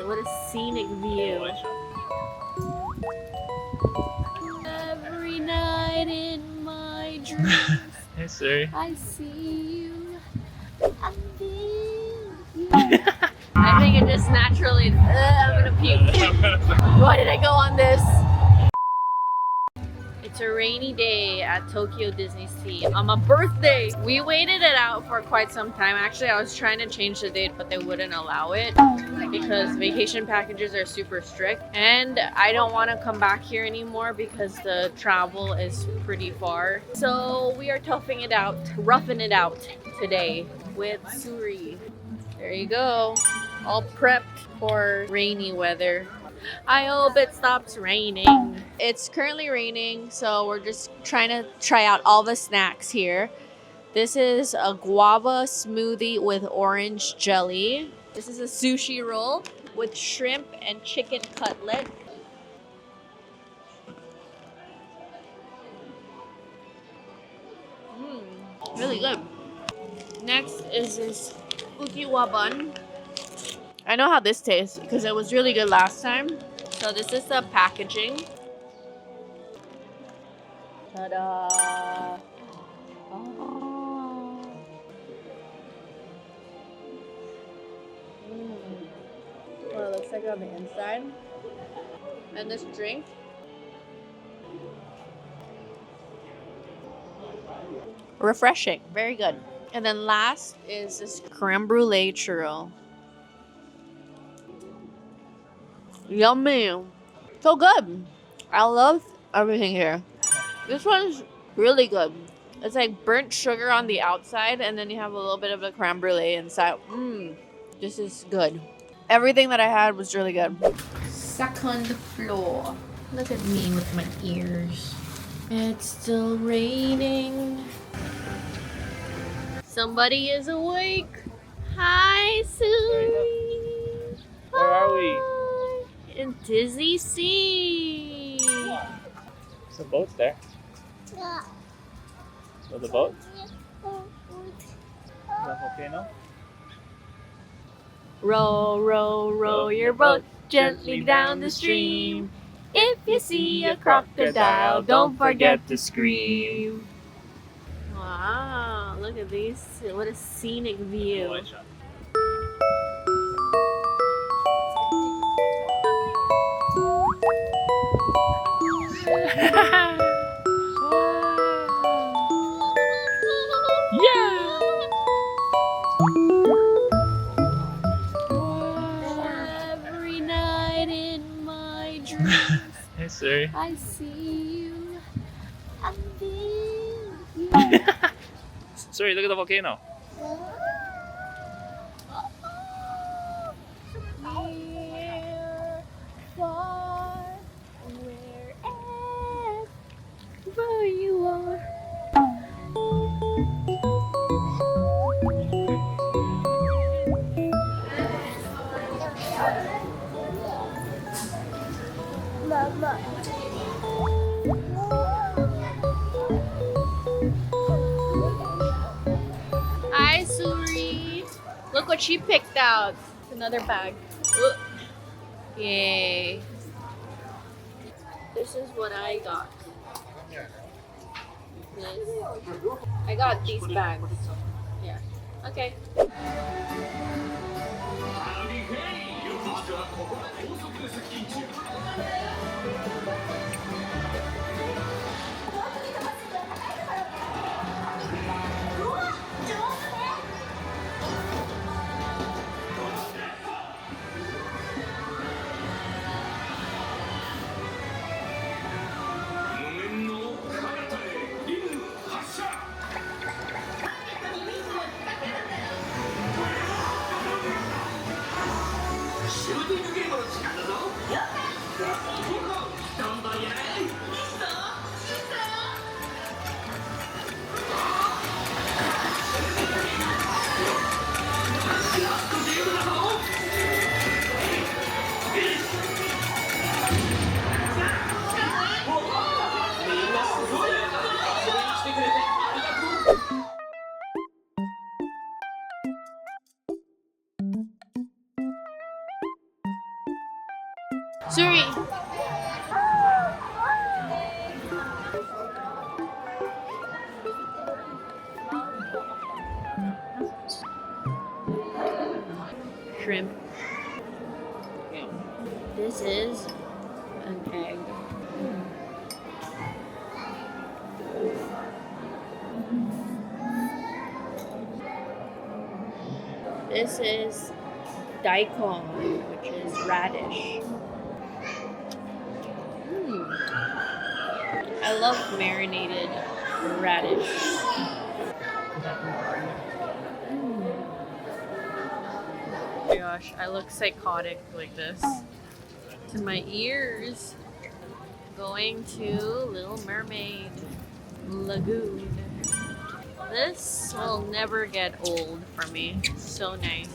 What a scenic view. Every night in my dreams, Hey, sir. I see you. I feel you. I think it just naturally. I'm gonna puke. Why did I go on this? It's a rainy day at Tokyo DisneySea on my birthday. We waited it out for quite some time. Actually, I was trying to change the date, but they wouldn't allow it because vacation packages are super strict. And I don't want to come back here anymore because the travel is pretty far. So we are roughing it out today with Suri. There you go. All prepped for rainy weather. I hope it stops raining. It's currently raining, so we're just trying to try out all the snacks here. This is a guava smoothie with orange jelly. This is a sushi roll with shrimp and chicken cutlet. Really good. Next is this ukiwa bun. I know how this tastes because it was really good last time. So this is the packaging. Ta-da! Oh. What it looks like on the inside. And this drink. Refreshing. Very good. And then last is this creme brulee churro. Yummy. So good. I love everything here. This one's really good. It's like burnt sugar on the outside and then you have a little bit of the creme brulee inside. This is good. Everything that I had was really good. Second floor. Look at me with my ears. It's still raining. Somebody is awake. Hi, Suri. Where are we? In DisneySea. There's a boat there. So the boat? The volcano? Row, row, row your boat gently down the stream. If you see a crocodile, don't forget to scream. Wow, look at these. What a scenic view. Yeah! Every night in my dreams, Hey, sir. I see you. I feel you. Sorry, look at the volcano. Near, far, wherever you are. Mama. Hi, Suri. Look what she picked out. Another bag. Ooh. Yay. This is what I got. Yes. I got these bags. Yeah. Okay. Suri. Shrimp. Okay. This is an egg. This is daikon, which is radish. I love marinated radish. Oh my gosh, I look psychotic like this. To my ears. Going to Little Mermaid lagoon. This will never get old for me. So nice.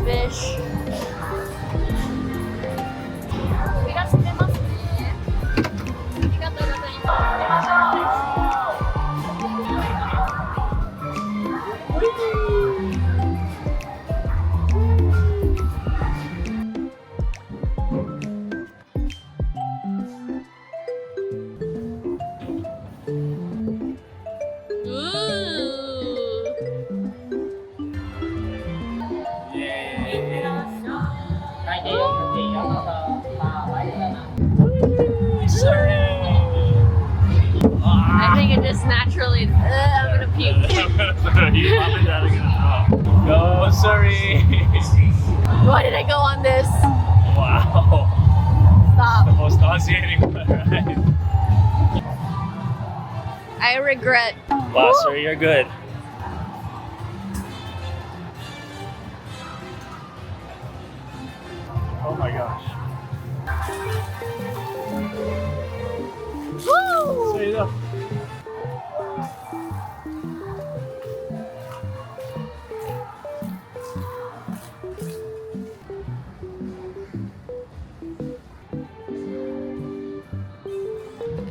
Fish. I think it just naturally. I'm gonna puke. Go, sorry. Why did I go on this? Wow. Stop. The most nauseating one, right? I regret. Wow, sorry, you're good. Oh my gosh. Woo! Straight up.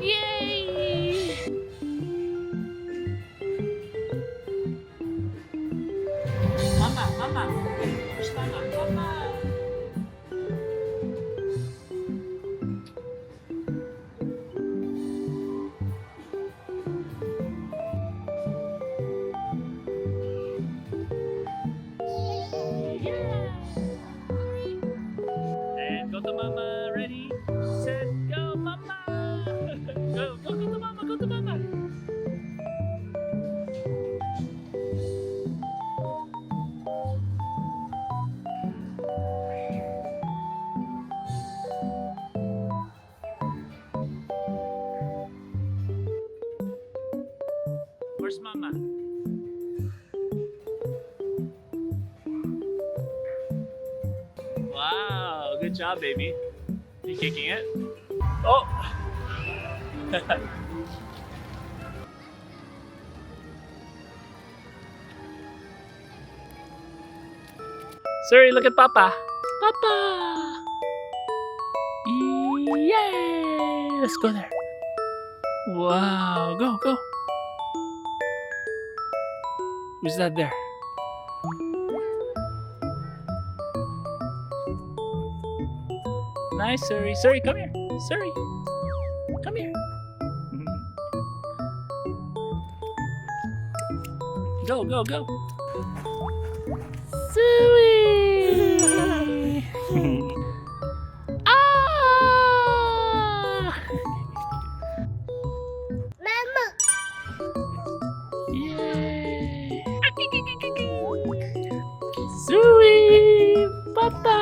Yay! Mama. Where's Mama? And go to Mama. Ready, set, go, Mama. Go to Mama. Go to Mama. Where's Mama? Wow, good job, baby. You kicking it? Oh! Sorry, look at Papa. Papa! Yay! Let's go there. Wow, go. Who's that there? Nice, Suri. Suri, come here. Suri, come here. Go. Suri! Ah! Mama. Yay! Suri! Papa!